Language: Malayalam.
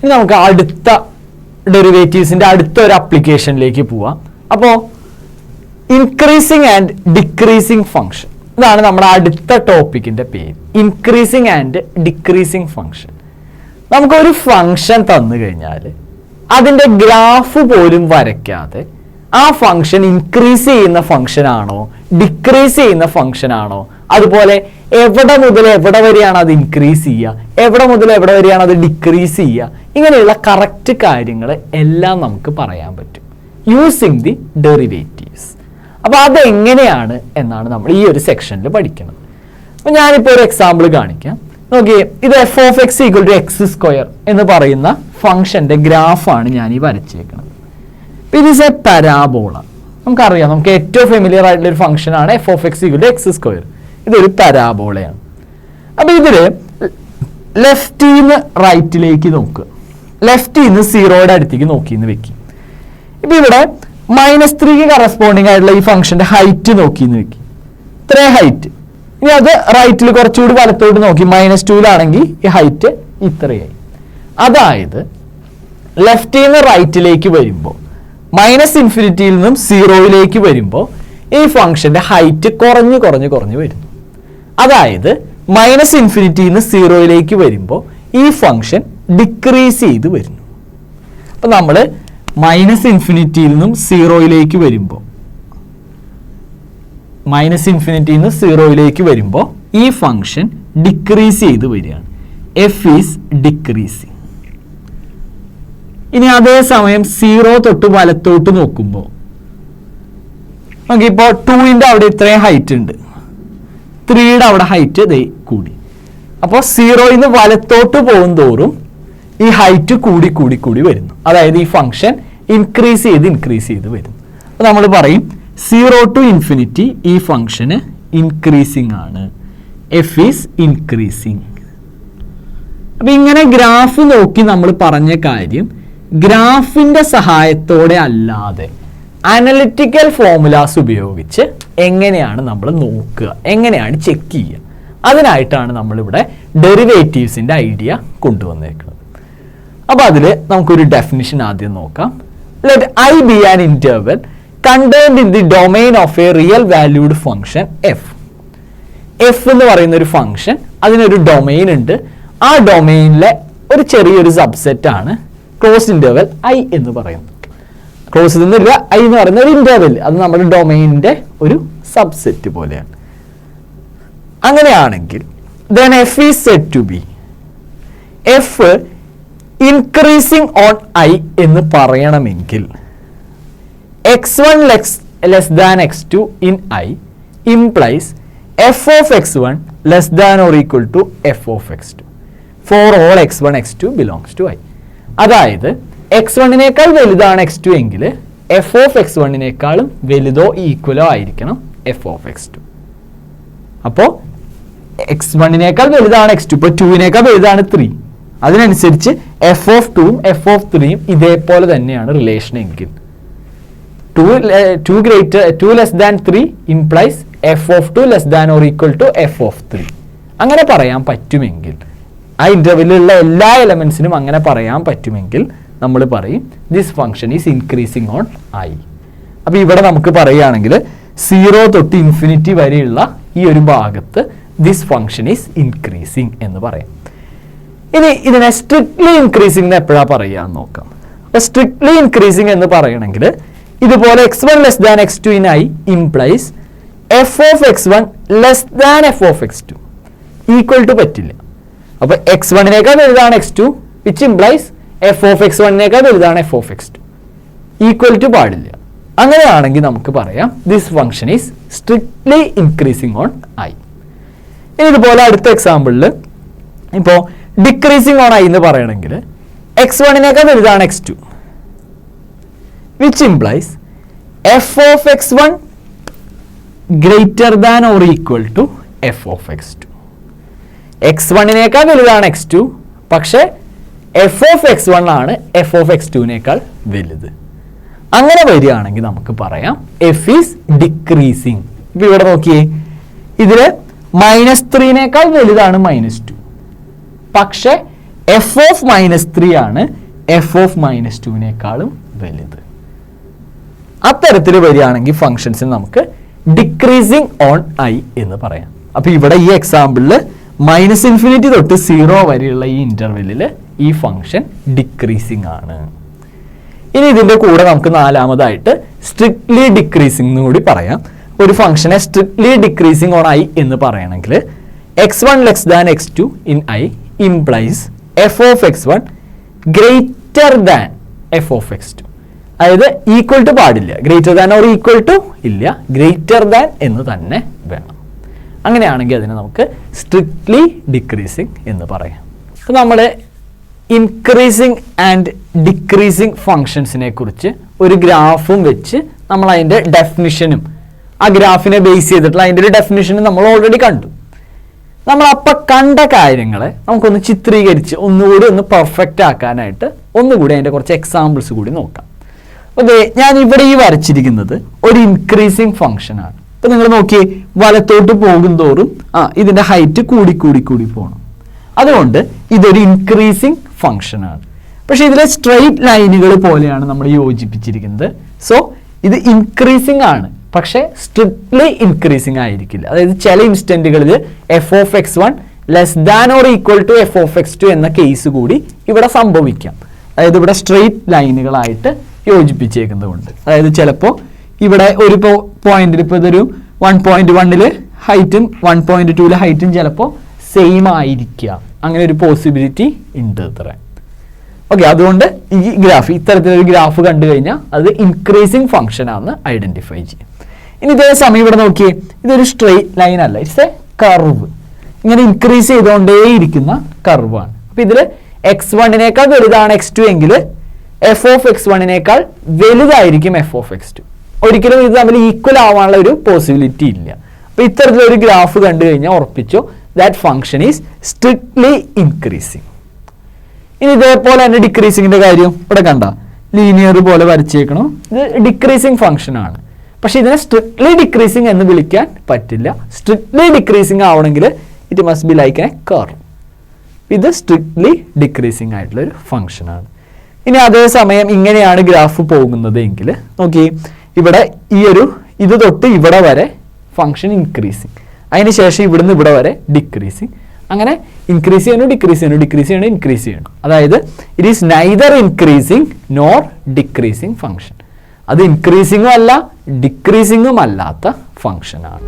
ഇനി നമുക്ക് അടുത്ത ഡെറിവേറ്റീവ്സിന്റെ അടുത്ത ഒരു അപ്ലിക്കേഷനിലേക്ക് പോവാം. അപ്പോൾ ഇൻക്രീസിങ് ആൻഡ് ഡിക്രീസിങ് ഫംഗ്ഷൻ, ഇതാണ് നമ്മുടെ അടുത്ത ടോപ്പിക്കിന്റെ പേര്. Increasing and decreasing function. നമുക്കൊരു ഫംഗ്ഷൻ തന്നു കഴിഞ്ഞാൽ അതിന്റെ ഗ്രാഫ് പോലും വരയ്ക്കാതെ ആ ഫംഗ്ഷൻ ഇൻക്രീസ് ചെയ്യുന്ന ഫംഗ്ഷൻ ആണോ ഡിക്രീസ് ചെയ്യുന്ന ഫംഗ്ഷൻ ആണോ, അതുപോലെ എവിടെ മുതൽ എവിടെ വരെയാണ് അത് ഇൻക്രീസ് ചെയ്യുക, എവിടെ മുതൽ എവിടെ വരെയാണ് അത് ഡിക്രീസ് ചെയ്യുക, ഇങ്ങനെയുള്ള കറക്റ്റ് കാര്യങ്ങൾ എല്ലാം നമുക്ക് പറയാൻ പറ്റും യൂസിങ് ദി ഡെറിവേറ്റീവ്സ്. അപ്പോൾ അതെങ്ങനെയാണ് എന്നാണ് നമ്മൾ ഈ ഒരു സെക്ഷനിൽ പഠിക്കുന്നത്. അപ്പോൾ ഞാനിപ്പോൾ ഒരു എക്സാമ്പിൾ കാണിക്കാം. നോക്കിയേ, ഇത് F of X equal to X square എന്ന് പറയുന്ന ഫംഗ്ഷന്റെ ഗ്രാഫാണ് ഞാൻ ഈ വരച്ചേക്കുന്നത്. ഇത് ഈസ് എ പരാബോള. നമുക്കറിയാം, നമുക്ക് ഏറ്റവും ഫെമിലിയർ ആയിട്ടുള്ള ഒരു ഫംഗ്ഷൻ ആണ് F of X equal to X square. ഇതൊരു പരാബോളയാണ്. അപ്പൊ ഇതില് ലെഫ്റ്റിന്ന് റൈറ്റിലേക്ക് നോക്കുക, ലെഫ്റ്റിന്ന് സീറോയുടെ അടുത്തേക്ക് നോക്കിന്ന് വെക്കും. ഇപ്പൊ ഇവിടെ -3 കറസ്പോണ്ടിങ് ആയിട്ടുള്ള ഈ ഫംഗ്ഷന്റെ ഹൈറ്റ് നോക്കിന്ന് വെക്കും, ഇത്രയും ഹൈറ്റ്. ഇനി അത് റൈറ്റിൽ കുറച്ചുകൂടി വലത്തോട്ട് നോക്കി -2ലാണെങ്കിൽ ഈ ഹൈറ്റ് ഇത്രയായി. അതായത് ലെഫ്റ്റിന്ന് റൈറ്റിലേക്ക് വരുമ്പോൾ -∞ നിന്നും 0യിലേക്ക് വരുമ്പോൾ ഈ ഫംഗ്ഷന്റെ ഹൈറ്റ് കുറഞ്ഞു വരുന്നു. അതായത് -∞ നിന്ന് 0യിലേക്ക് വരുമ്പോൾ ഈ ഫംഗ്ഷൻ ഡിക്രീസ് ചെയ്ത് വരുന്നു. അപ്പൊ നമ്മൾ -∞ നിന്നും 0യിലേക്ക് വരുമ്പോൾ നിന്ന് 0യിലേക്ക് വരുമ്പോൾ ഈ ഫംഗ്ഷൻ ഡിക്രീസ് ചെയ്ത് വരികയാണ്. F is decreasing. ഇനി അതേസമയം 0 തൊട്ട് വലത്തോട്ട് നോക്കുമ്പോൾ നമുക്കിപ്പോൾ 2ന്റെ അവിടെ ഇത്രയും ഹൈറ്റ് ഉണ്ട്, 3യുടെ അവിടെ ഹൈറ്റ് ഇതേ കൂടി. അപ്പോൾ 0ന്ന് വലത്തോട്ട് പോകും തോറും ഈ ഹൈറ്റ് കൂടി വരുന്നു. അതായത് ഈ ഫംഗ്ഷൻ ഇൻക്രീസ് ചെയ്ത് വരുന്നു. അപ്പോൾ നമ്മൾ പറയും 0 to ∞ ഈ ഫംഗ്ഷന് ഇൻക്രീസിങ് ആണ്, എഫ് ഈസ് ഇൻക്രീസിങ്. അപ്പൊ ഇങ്ങനെ ഗ്രാഫ് നോക്കി നമ്മൾ പറഞ്ഞ കാര്യം ഗ്രാഫിന്റെ സഹായത്തോടെ അല്ലാതെ അനലിറ്റിക്കൽ ഫോർമുലാസ് ഉപയോഗിച്ച് എങ്ങനെയാണ് നമ്മൾ നോക്കുക, എങ്ങനെയാണ് ചെക്ക് ചെയ്യുക, അതിനായിട്ടാണ് നമ്മളിവിടെ ഡെറിവേറ്റീവ്സിന്റെ ഐഡിയ കൊണ്ടുവന്നേക്കുന്നത്. അപ്പൊ അതിൽ നമുക്കൊരു ഡെഫിനിഷൻ ആദ്യം നോക്കാം. Let I B an interval contained in the domain of a real valued function f. f എന്ന് പറയുന്ന ഒരു ഫംഗ്ഷൻ, അതിനൊരു ഡൊമെയിൻ ഉണ്ട്. ആ ഡൊമെയിനിലെ ഒരു ചെറിയൊരു സബ്സെറ്റ് ആണ് ക്ലോസ്ഡ് ഇന്റർവൽ ഐ എന്ന് പറയുന്നത്. ക്ലോസ്ഡ് എന്നില്ല, ഐ എന്ന് പറയുന്ന ഒരു ഇന്റർവൽ, അത് നമ്മുടെ ഡൊമെയിനിന്റെ ഒരു സബ്സെറ്റ് പോലെയാണ്. അങ്ങനെയാണെങ്കിൽ then f is said to be f increasing on I എന്ന് പറയണമെങ്കിൽ x1 less than x2 in I implies f of x1 less than or equal to f of x2 for all x1 x2 belongs to I. അതായത് x1നേക്കാൾ വലുതാണ് x2 എങ്കിൽ f of x1നേക്കാളും വലുതോ ഈക്വലോ ആയിരിക്കണം f of x2. അപ്പോൾ x1നേക്കാൾ വലുതാണ് x2, ഇപ്പോൾ 2നേക്കാൾ വലുതാണ് 3, അതിനനുസരിച്ച് f of 2ഉം f of 3ഉം ഇതേപോലെ തന്നെയാണ് റിലേഷൻ എങ്കിൽ 2 less than 3 implies f of 2 less than or equal to f of 3. അങ്ങനെ പറയാൻ പറ്റുമെങ്കിൽ, ആ ഇന്റർവെല്ലിലുള്ള എല്ലാ എലമെന്റ്സിനും അങ്ങനെ പറയാൻ പറ്റുമെങ്കിൽ നമ്മൾ പറയും this function is increasing on I. അപ്പൊ ഇവിടെ നമുക്ക് പറയുകയാണെങ്കിൽ 0 തൊട്ട് ഇൻഫിനിറ്റി വരെയുള്ള ഈ ഒരു ഭാഗത്ത് ദിസ് ഫംഗ്ഷൻ ഈസ് ഇൻക്രീസിങ് എന്ന് പറയാം. ഇനി ഇതിനെ സ്ട്രിക്ട്ലി ഇൻക്രീസിംഗ് എപ്പോഴാണ് പറയാന്ന് നോക്കാം. അപ്പൊ സ്ട്രിക്ട്ലി ഇൻക്രീസിംഗ് എന്ന് പറയണമെങ്കിൽ ഇതുപോലെ x1 less than x2 in I implies f of x1 less than f of x2 equal to പറ്റില്ല. അപ്പൊ x1നേക്കാൾ വലുതാണ് x2 which implies f of x1നേക്കാൾ വലുതാണ് f of x2 equal to പാടില്ല. അങ്ങനെയാണെങ്കിൽ നമുക്ക് പറയാം this function is strictly increasing on I. ഇനി ഇതുപോലെ അടുത്ത എക്സാമ്പിളിൽ ഇപ്പോൾ ഡിക്രീസിംഗ് ഓൺ ഐ എന്ന് പറയണമെങ്കിൽ x1നേക്കാൾ വലുതാണ് x2 which implies f of x1 greater than or equal to f of x2. x1നേക്കാൾ വലുതാണ് x2, പക്ഷേ f of x1 ആണ് f of x2നേക്കാൾ വലുത്. അങ്ങനെ വരികയാണെങ്കിൽ നമുക്ക് പറയാം f is decreasing. ഇപ്പൊ ഇവിടെ നോക്കിയേ, ഇതില് -3നേക്കാൾ വലുതാണ് -2, പക്ഷെ എഫ് ഓഫ് -3 ആണ് എഫ് ഓഫ് -2 വലുത്. അത്തരത്തിൽ വരികയാണെങ്കിൽ ഫംഗ്ഷൻസിന് നമുക്ക് ഡിക്രീസിങ് ഓൺ ഐ എന്ന് പറയാം. അപ്പൊ ഇവിടെ ഈ എക്സാമ്പിളിൽ -∞ തൊട്ട് 0 വരെയുള്ള ഈ ഇന്റർവെല്ലിൽ ഈ ഫംഗ്ഷൻ ഡിക്രീസിങ് ആണ്. ഇനി ഇതിന്റെ കൂടെ നമുക്ക് നാലാമതായിട്ട് സ്ട്രിക്ട്ലി ഡിക്രീസിംഗ് എന്ന് കൂടി പറയാം. ഒരു ഫംഗ്ഷനെ സ്ട്രിക്ട്ലി ഡിക്രീസിംഗ് ഓൺ ഐ എന്ന് പറയണമെങ്കിൽ x1 less than x2 in I implies F of x1 greater than F of x2. അതായത് ഈക്വൽ ടു പാടില്ല, greater than or equal to ഇല്ല, ഗ്രേറ്റർ ദാൻ എന്ന് തന്നെ വേണം. അങ്ങനെയാണെങ്കിൽ അതിനെ നമുക്ക് സ്ട്രിക്ട്ലി ഡിക്രീസിംഗ് എന്ന് പറയാം. അപ്പോൾ നമ്മൾ ഇൻക്രീസിംഗ് ആൻഡ് ഡിക്രീസിംഗ് ഫങ്ഷൻസിനെ കുറിച്ച് ഒരു ഗ്രാഫും വെച്ച് നമ്മൾ അതിൻ്റെ ഡെഫിനിഷനും ആ ഗ്രാഫിനെ ബേസ് ചെയ്തിട്ടുള്ള അതിൻ്റെ ഒരു ഡെഫിനിഷനും നമ്മൾ ഓൾറെഡി കണ്ടു. നമ്മൾ അപ്പം കണ്ട കാര്യങ്ങളെ നമുക്കൊന്ന് ചിത്രീകരിച്ച് ഒന്നുകൂടി ഒന്ന് പെർഫെക്റ്റ് ആക്കാനായിട്ട് ഒന്നുകൂടി അതിൻ്റെ കുറച്ച് എക്സാമ്പിൾസ് കൂടി നോക്കാം. അതെ, ഞാൻ ഇവിടെ ഈ വരച്ചിരിക്കുന്നത് ഒരു ഇൻക്രീസിംഗ് ഫംഗ്ഷനാണ്. ഇപ്പം നിങ്ങൾ നോക്കിയേ, വലത്തോട്ട് പോകും തോറും ഇതിൻ്റെ ഹൈറ്റ് കൂടി പോകണം. അതുകൊണ്ട് ഇതൊരു ഇൻക്രീസിംഗ് ഫംഗ്ഷനാണ്. പക്ഷെ ഇതിലെ സ്ട്രെയിറ്റ് ലൈനുകൾ പോലെയാണ് നമ്മൾ യോജിപ്പിച്ചിരിക്കുന്നത്. സോ ഇത് ഇൻക്രീസിംഗ് ആണ്, പക്ഷെ സ്ട്രിക്ട്ലി ഇൻക്രീസിംഗ് ആയിരിക്കില്ല. അതായത് ചില ഇൻസ്റ്റന്റുകളിൽ f of x1 less than or equal to f of x2 എന്ന കേസ് കൂടി ഇവിടെ സംഭവിക്കാം. അതായത് ഇവിടെ സ്ട്രെയിറ്റ് ലൈനുകളായിട്ട് യോജിപ്പിച്ചേക്കുന്നതുകൊണ്ട്, അതായത് ചിലപ്പോൾ ഇവിടെ ഒരു പോയിന്റിൽ ഇപ്പോൾ ഇതൊരു 1.1 ഹൈറ്റും 1.2 ഹൈറ്റും ചിലപ്പോൾ സെയിം ആയിരിക്കുക. അങ്ങനെ ഒരു പോസിബിലിറ്റി ഉണ്ട് ഇത്ര. ഓക്കെ, അതുകൊണ്ട് ഈ ഗ്രാഫ് ഇത്തരത്തിലൊരു ഗ്രാഫ് കണ്ടു കഴിഞ്ഞാൽ അത് ഇൻക്രീസിംഗ് ഫംഗ്ഷൻ ആണെന്ന് ഐഡന്റിഫൈ ചെയ്യും. ഇനി ഇതേ സമയം ഇവിടെ നോക്കിയേ, ഇതൊരു സ്ട്രെയിറ്റ് ലൈൻ അല്ല, ഇറ്റ്സ് എ കർവ്. ഇങ്ങനെ ഇൻക്രീസ് ചെയ്തുകൊണ്ടേയിരിക്കുന്ന കർവാണ്. അപ്പൊ ഇതിൽ x1 വലുതാണ് x2 എങ്കിൽ എഫ് ഓഫ് x1 വലുതായിരിക്കും എഫ് ഓഫ് x2. ഒരിക്കലും ഇത് തമ്മിൽ ഈക്വൽ ആവാനുള്ള ഒരു പോസിബിലിറ്റി ഇല്ല. അപ്പൊ ഇത്തരത്തിലൊരു ഗ്രാഫ് കണ്ടു കഴിഞ്ഞാൽ ഉറപ്പിച്ചോ, that function is strictly increasing. ഇനി ഇതേപോലെ തന്നെ ഡിക്രീസിങ്ങിന്റെ കാര്യം ഇവിടെ കണ്ട ലീനിയർ പോലെ വരച്ചേക്കണം. ഇത് ഡിക്രീസിംഗ് ഫംഗ്ഷൻ ആണ്, പക്ഷെ ഇതിനെ സ്ട്രിക്ട്ലി ഡിക്രീസിംഗ് എന്ന് വിളിക്കാൻ പറ്റില്ല. സ്ട്രിക്ട്ലി ഡിക്രീസിംഗ് ആവണമെങ്കിൽ it must be like A curve. ഇത് സ്ട്രിക്ട്ലി ഡിക്രീസിംഗ് ആയിട്ടുള്ള ഒരു ഫംഗ്ഷൻ ആണ്. ഇനി അതേസമയം ഇങ്ങനെയാണ് ഗ്രാഫ് പോകുന്നത് എങ്കിൽ നോക്കി, ഇവിടെ ഇത് തൊട്ട് ഇവിടെ വരെ ഫംഗ്ഷൻ ഇൻക്രീസിങ്, അതിനുശേഷം ഇവിടുന്ന് ഇവിടെ വരെ ഡിക്രീസിങ്, അങ്ങനെ ഇൻക്രീസ് ചെയ്യണം, ഇൻക്രീസ് ചെയ്യണം. അതായത് it is neither increasing nor decreasing function. അത് ഇൻക്രീസിങ്ങും അല്ല ഡിക്രീസിങ്ങും അല്ലാത്ത ഫംഗ്ഷൻ ആണ്.